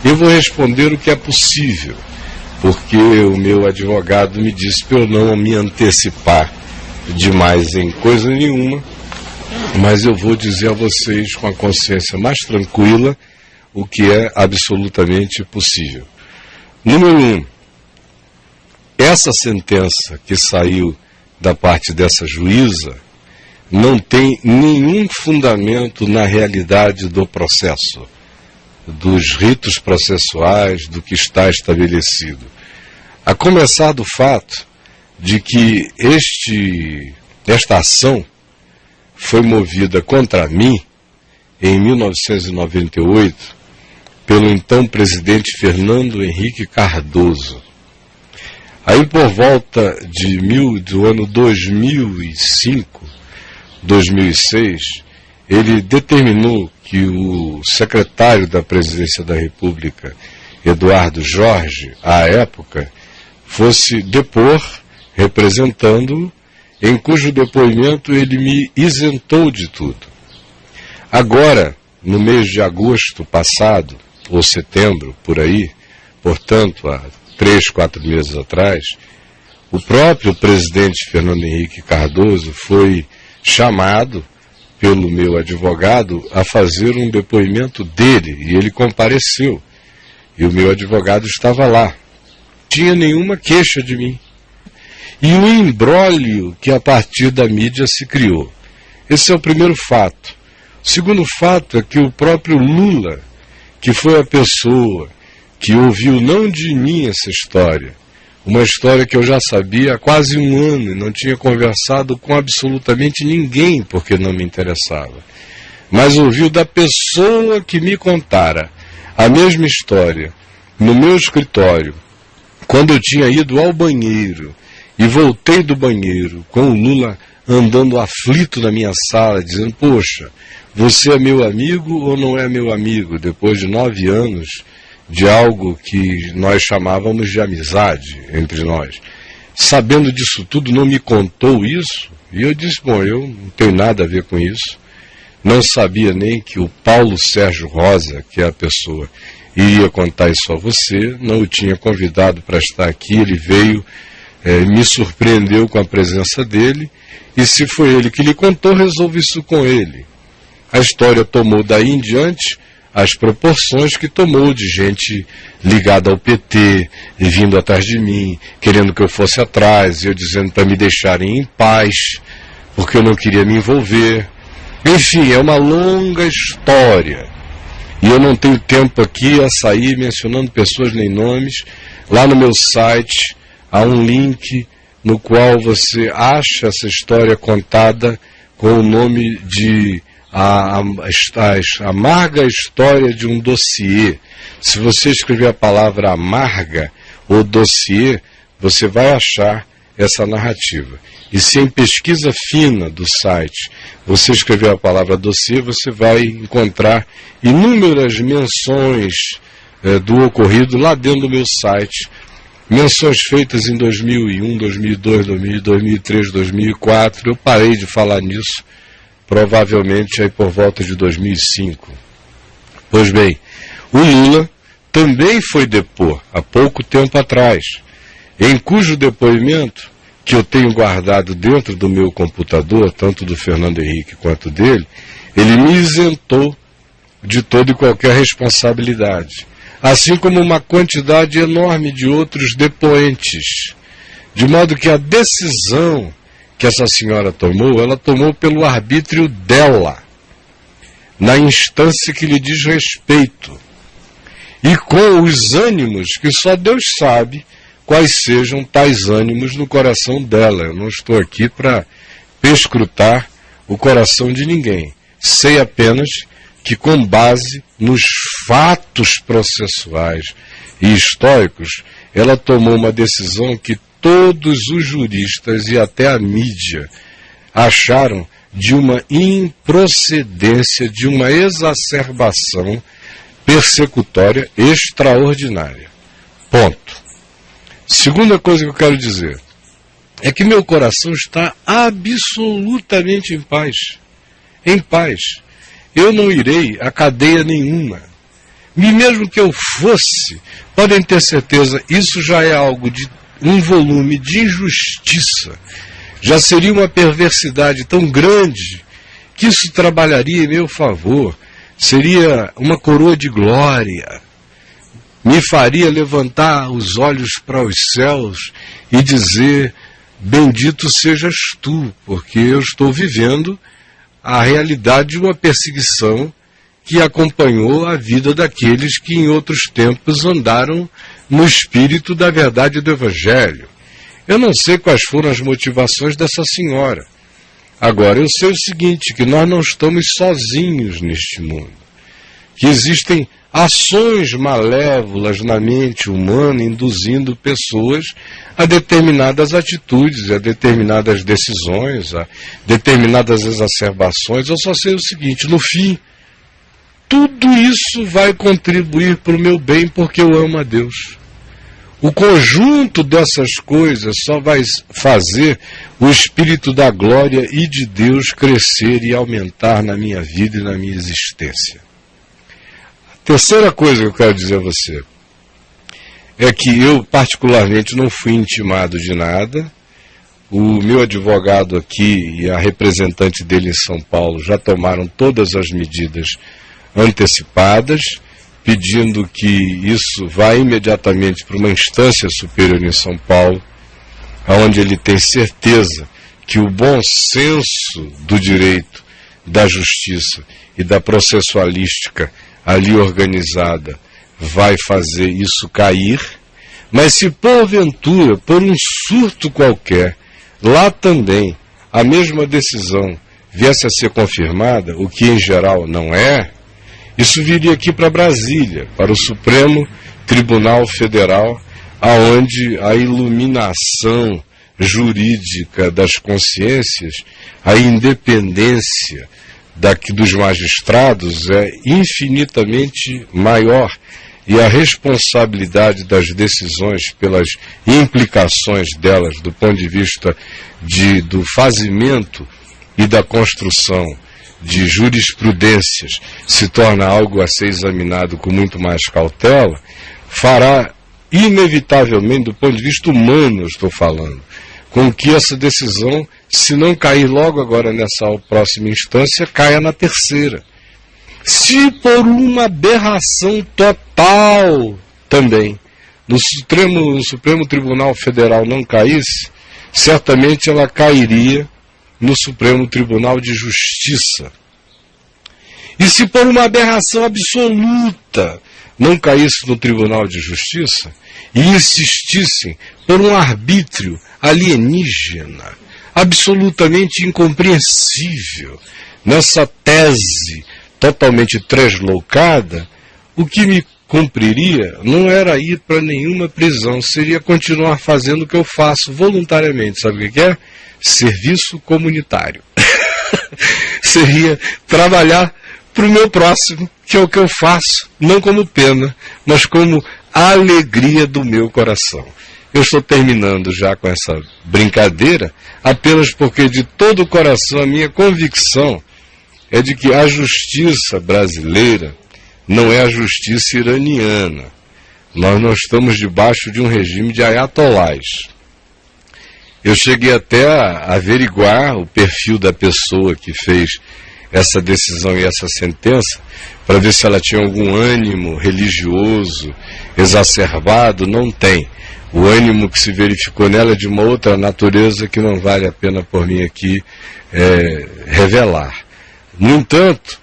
Eu vou responder o que é possível, porque o meu advogado me disse para eu não me antecipar demais em coisa nenhuma, mas eu vou dizer a vocês com a consciência mais tranquila o que é absolutamente possível. Número 1, essa sentença que saiu da parte dessa juíza não tem nenhum fundamento na realidade do processo, dos ritos processuais, do que está estabelecido. A começar do fato de que esta ação foi movida contra mim em 1998 pelo então presidente Fernando Henrique Cardoso. Aí por volta do ano 2005, 2006, ele determinou que o secretário da Presidência da República, Eduardo Jorge, à época, fosse depor, representando-o, em cujo depoimento ele me isentou de tudo. Agora, no mês de agosto passado, ou setembro, por aí, portanto, há 3, 4 meses atrás, o próprio presidente Fernando Henrique Cardoso foi chamado pelo meu advogado a fazer um depoimento dele, e ele compareceu. E o meu advogado estava lá. Não tinha nenhuma queixa de mim. E o imbróglio que a partir da mídia se criou. Esse é o primeiro fato. O segundo fato é que o próprio Lula, que foi a pessoa que ouviu não de mim essa história, uma história que eu já sabia há quase um ano e não tinha conversado com absolutamente ninguém porque não me interessava, mas ouviu da pessoa que me contara a mesma história no meu escritório, quando eu tinha ido ao banheiro e voltei do banheiro com o Lula andando aflito na minha sala, dizendo: poxa, você é meu amigo ou não é meu amigo, depois de 9 anos de algo que nós chamávamos de amizade entre nós. Sabendo disso tudo, não me contou isso, e eu disse: bom, eu não tenho nada a ver com isso. Não sabia nem que o Paulo Sérgio Rosa, que é a pessoa, iria contar isso a você, não o tinha convidado para estar aqui, ele veio, me surpreendeu com a presença dele, e se foi ele que lhe contou, resolve isso com ele. A história tomou daí em diante as proporções que tomou, de gente ligada ao PT, e vindo atrás de mim, querendo que eu fosse atrás, e eu dizendo para me deixarem em paz, porque eu não queria me envolver. Enfim, é uma longa história, e eu não tenho tempo aqui a sair mencionando pessoas nem nomes. Lá no meu site há um link no qual você acha essa história contada com o nome de a amarga história de um dossiê. Se você escrever a palavra amarga ou dossiê, você vai achar essa narrativa. E se em pesquisa fina do site você escrever a palavra dossiê, você vai encontrar inúmeras menções do ocorrido lá dentro do meu site. Menções feitas em 2001, 2002, 2003, 2004. Eu parei de falar nisso provavelmente aí por volta de 2005. Pois bem, o Lula também foi depor há pouco tempo atrás, em cujo depoimento, que eu tenho guardado dentro do meu computador, tanto do Fernando Henrique quanto dele, ele me isentou de toda e qualquer responsabilidade, assim como uma quantidade enorme de outros depoentes, de modo que a decisão que essa senhora tomou, ela tomou pelo arbítrio dela, na instância que lhe diz respeito, e com os ânimos que só Deus sabe quais sejam tais ânimos no coração dela. Eu não estou aqui para perscrutar o coração de ninguém. Sei apenas que, com base nos fatos processuais e históricos, ela tomou uma decisão que todos os juristas e até a mídia acharam de uma improcedência, de uma exacerbação persecutória extraordinária. Ponto. Segunda coisa que eu quero dizer é que meu coração está absolutamente em paz. Em paz. Eu não irei a cadeia nenhuma. E mesmo que eu fosse, podem ter certeza, isso já é algo de um volume de injustiça. Já seria uma perversidade tão grande que isso trabalharia em meu favor. Seria uma coroa de glória. Me faria levantar os olhos para os céus e dizer: bendito sejas tu, porque eu estou vivendo a realidade de uma perseguição que acompanhou a vida daqueles que em outros tempos andaram no espírito da verdade do Evangelho. Eu não sei quais foram as motivações dessa senhora. Agora, eu sei o seguinte, que nós não estamos sozinhos neste mundo. Que existem ações malévolas na mente humana induzindo pessoas a determinadas atitudes, a determinadas decisões, a determinadas exacerbações. Eu só sei o seguinte, no fim, tudo isso vai contribuir para o meu bem porque eu amo a Deus. O conjunto dessas coisas só vai fazer o Espírito da glória e de Deus crescer e aumentar na minha vida e na minha existência. A terceira coisa que eu quero dizer a você é que eu particularmente não fui intimado de nada. O meu advogado aqui e a representante dele em São Paulo já tomaram todas as medidas antecipadas, pedindo que isso vá imediatamente para uma instância superior em São Paulo, onde ele tem certeza que o bom senso do direito, da justiça e da processualística ali organizada vai fazer isso cair. Mas se porventura, por um surto qualquer, lá também a mesma decisão viesse a ser confirmada, o que em geral não é, isso viria aqui para Brasília, para o Supremo Tribunal Federal, aonde a iluminação jurídica das consciências, a independência dos magistrados é infinitamente maior e a responsabilidade das decisões pelas implicações delas do ponto de vista do fazimento e da construção de jurisprudências se torna algo a ser examinado com muito mais cautela, fará inevitavelmente, do ponto de vista humano, estou falando, com que essa decisão, se não cair logo agora nessa próxima instância, caia na terceira. Se por uma aberração total também no Supremo Tribunal Federal não caísse, certamente ela cairia no Supremo Tribunal de Justiça. E se por uma aberração absoluta não caísse no Tribunal de Justiça e insistissem por um arbítrio alienígena, absolutamente incompreensível, nessa tese totalmente tresloucada, o que me cumpriria não era ir para nenhuma prisão, seria continuar fazendo o que eu faço voluntariamente. Sabe o que é? Serviço comunitário. Seria trabalhar para o meu próximo, que é o que eu faço, não como pena, mas como alegria do meu coração. Eu estou terminando já com essa brincadeira, apenas porque de todo o coração a minha convicção é de que a justiça brasileira não é a justiça iraniana. Nós não estamos debaixo de um regime de ayatolás. Eu cheguei até a averiguar o perfil da pessoa que fez essa decisão e essa sentença, para ver se ela tinha algum ânimo religioso exacerbado. Não tem. O ânimo que se verificou nela é de uma outra natureza que não vale a pena por mim aqui revelar. No entanto,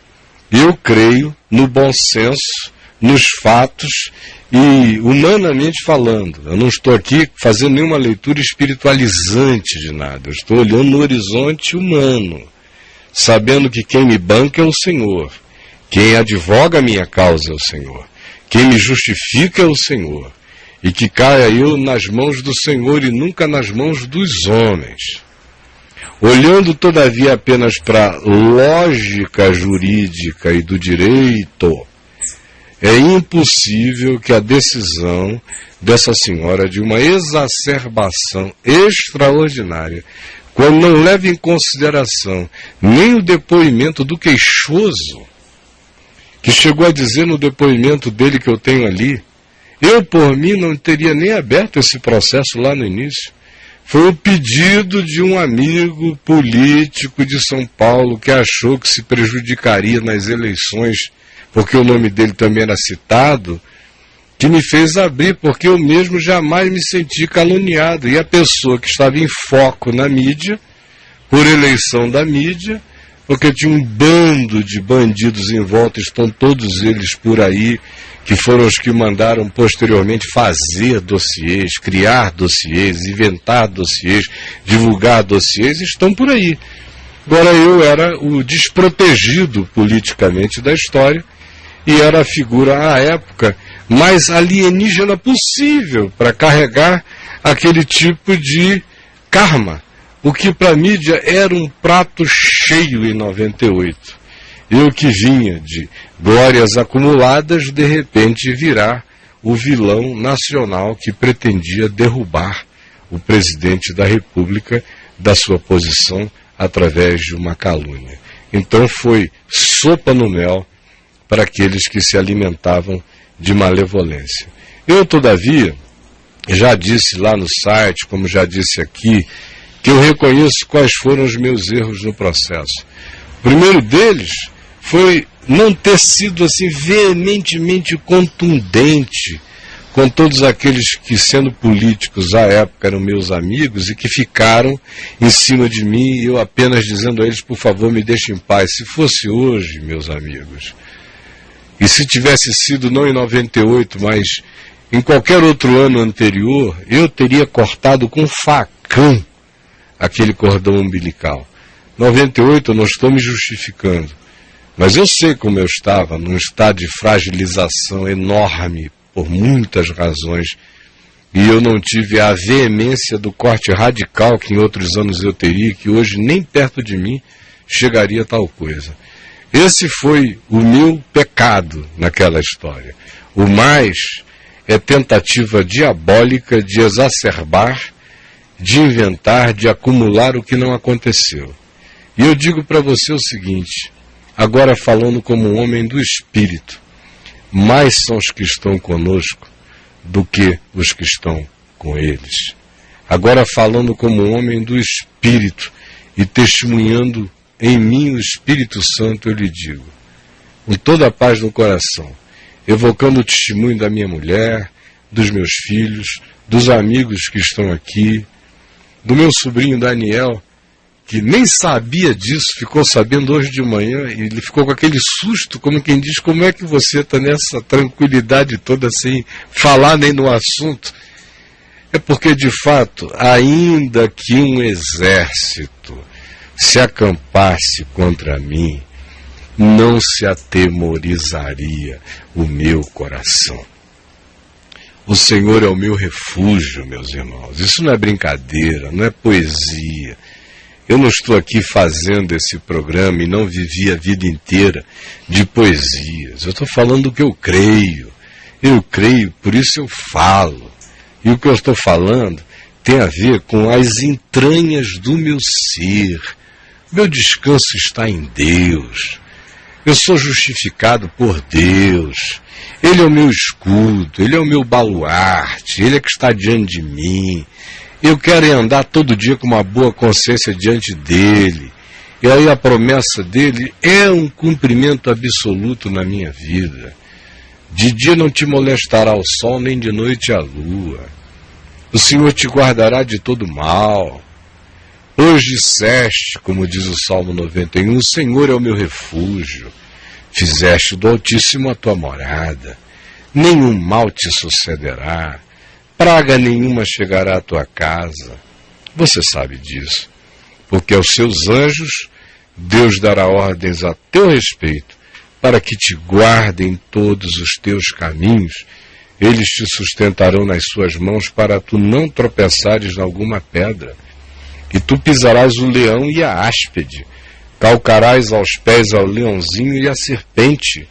eu creio no bom senso, nos fatos e humanamente falando. Eu não estou aqui fazendo nenhuma leitura espiritualizante de nada. Eu estou olhando no horizonte humano, sabendo que quem me banca é o Senhor, quem advoga a minha causa é o Senhor, quem me justifica é o Senhor, e que caia eu nas mãos do Senhor e nunca nas mãos dos homens. Olhando, todavia, apenas para a lógica jurídica e do direito, é impossível que a decisão dessa senhora de uma exacerbação extraordinária, quando não leva em consideração nem o depoimento do queixoso, que chegou a dizer no depoimento dele que eu tenho ali, eu, por mim, não teria nem aberto esse processo lá no início. Foi o pedido de um amigo político de São Paulo que achou que se prejudicaria nas eleições, porque o nome dele também era citado, que me fez abrir, porque eu mesmo jamais me senti caluniado. E a pessoa que estava em foco na mídia, por eleição da mídia, porque tinha um bando de bandidos em volta, estão todos eles por aí, que foram os que mandaram posteriormente fazer dossiês, criar dossiês, inventar dossiês, divulgar dossiês, estão por aí. Agora eu era o desprotegido politicamente da história e era a figura, à época, mais alienígena possível para carregar aquele tipo de karma. O que para a mídia era um prato cheio em 98. Eu que vinha de glórias acumuladas, de repente virar o vilão nacional que pretendia derrubar o presidente da República da sua posição através de uma calúnia. Então foi sopa no mel para aqueles que se alimentavam de malevolência. Eu, todavia, já disse lá no site, como já disse aqui, que eu reconheço quais foram os meus erros no processo. O primeiro deles foi não ter sido assim veementemente contundente com todos aqueles que, sendo políticos à época, eram meus amigos e que ficaram em cima de mim, e eu apenas dizendo a eles, por favor, me deixem em paz. Se fosse hoje, meus amigos, e se tivesse sido não em 98, mas em qualquer outro ano anterior, eu teria cortado com facão aquele cordão umbilical. 98 eu não estou me justificando, mas eu sei como eu estava, num estado de fragilização enorme, por muitas razões, e eu não tive a veemência do corte radical que em outros anos eu teria, que hoje nem perto de mim chegaria a tal coisa. Esse foi o meu pecado naquela história. O mais é tentativa diabólica de exacerbar, de inventar, de acumular o que não aconteceu. E eu digo para você o seguinte, agora falando como um homem do Espírito, mais são os que estão conosco do que os que estão com eles. Agora falando como um homem do Espírito e testemunhando em mim o Espírito Santo, eu lhe digo, com toda a paz no coração, evocando o testemunho da minha mulher, dos meus filhos, dos amigos que estão aqui, do meu sobrinho Daniel, que nem sabia disso, ficou sabendo hoje de manhã, e ele ficou com aquele susto, como quem diz, como é que você está nessa tranquilidade toda sem falar nem no assunto? É porque, de fato, ainda que um exército se acampasse contra mim, não se atemorizaria o meu coração. O Senhor é o meu refúgio, meus irmãos. Isso não é brincadeira, não é poesia. Eu não estou aqui fazendo esse programa e não vivi a vida inteira de poesias. Eu estou falando do que eu creio. Eu creio, por isso eu falo. E o que eu estou falando tem a ver com as entranhas do meu ser. Meu descanso está em Deus. Eu sou justificado por Deus. Ele é o meu escudo, Ele é o meu baluarte, Ele é que está diante de mim. Eu quero andar todo dia com uma boa consciência diante dEle. E aí a promessa dEle é um cumprimento absoluto na minha vida. De dia não te molestará o sol, nem de noite a lua. O Senhor te guardará de todo mal. Hoje disseste, como diz o Salmo 91, o Senhor é o meu refúgio. Fizeste do Altíssimo a tua morada. Nenhum mal te sucederá. Praga nenhuma chegará à tua casa. Você sabe disso. Porque aos seus anjos, Deus dará ordens a teu respeito, para que te guardem todos os teus caminhos. Eles te sustentarão nas suas mãos, para tu não tropeçares em alguma pedra. E tu pisarás o leão e a áspide, calcarás aos pés ao leãozinho e a serpente.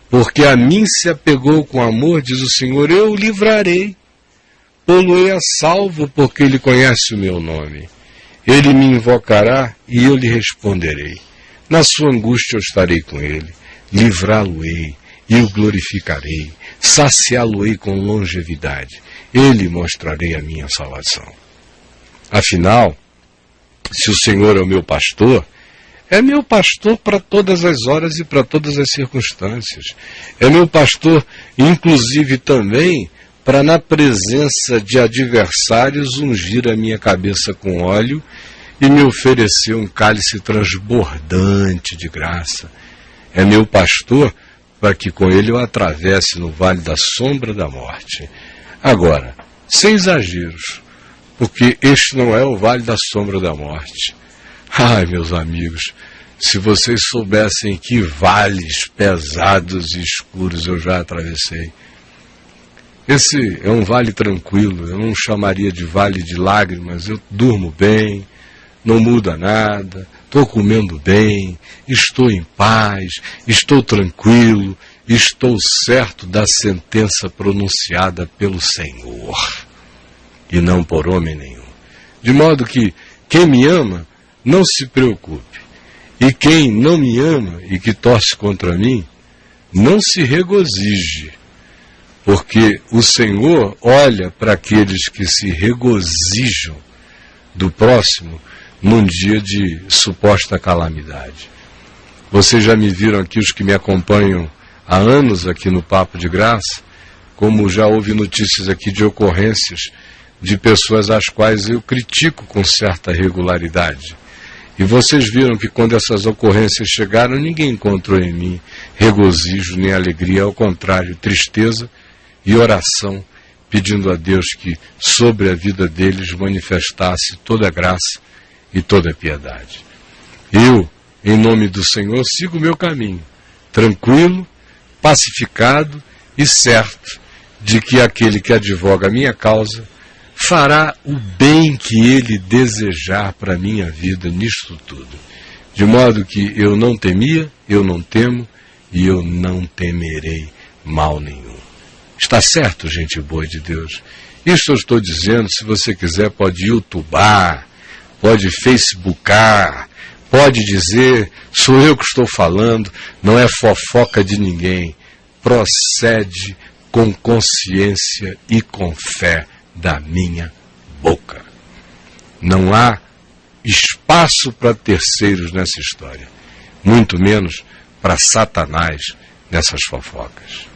Porque a mim se apegou com amor, diz o Senhor, eu o livrarei. Pô-lo-ei a salvo, porque ele conhece o meu nome. Ele me invocará e eu lhe responderei. Na sua angústia eu estarei com ele. livrá-lo-ei e o glorificarei, saciá-lo-ei com longevidade, ele mostrarei a minha salvação. Afinal, se o Senhor é o meu pastor para todas as horas e para todas as circunstâncias. É meu pastor, inclusive também, para na presença de adversários ungir a minha cabeça com óleo e me oferecer um cálice transbordante de graça. É meu pastor para que com ele eu atravesse no vale da sombra da morte. Agora, sem exageros, porque este não é o vale da sombra da morte. Ai, meus amigos, se vocês soubessem que vales pesados e escuros eu já atravessei. Esse é um vale tranquilo, eu não chamaria de vale de lágrimas, eu durmo bem, não muda nada, estou comendo bem, estou em paz, estou tranquilo, estou certo da sentença pronunciada pelo Senhor, e não por homem nenhum. De modo que quem me ama, não se preocupe, e quem não me ama e que torce contra mim, não se regozije, porque o Senhor olha para aqueles que se regozijam do próximo num dia de suposta calamidade. Vocês já me viram aqui, os que me acompanham há anos aqui no Papo de Graça, como já houve notícias aqui de ocorrências de pessoas às quais eu critico com certa regularidade. E vocês viram que quando essas ocorrências chegaram, ninguém encontrou em mim regozijo nem alegria, ao contrário, tristeza e oração, pedindo a Deus que sobre a vida deles manifestasse toda a graça e toda a piedade. Eu, em nome do Senhor, sigo o meu caminho, tranquilo, pacificado e certo de que aquele que advoga a minha causa fará o bem que ele desejar para a minha vida nisto tudo. De modo que eu não temia, eu não temo e eu não temerei mal nenhum. Está certo, gente boa de Deus? Isso eu estou dizendo, se você quiser pode youtubar, pode facebookar, pode dizer, sou eu que estou falando, não é fofoca de ninguém. Procede com consciência e com fé da minha boca. Não há espaço para terceiros nessa história, muito menos para Satanás nessas fofocas.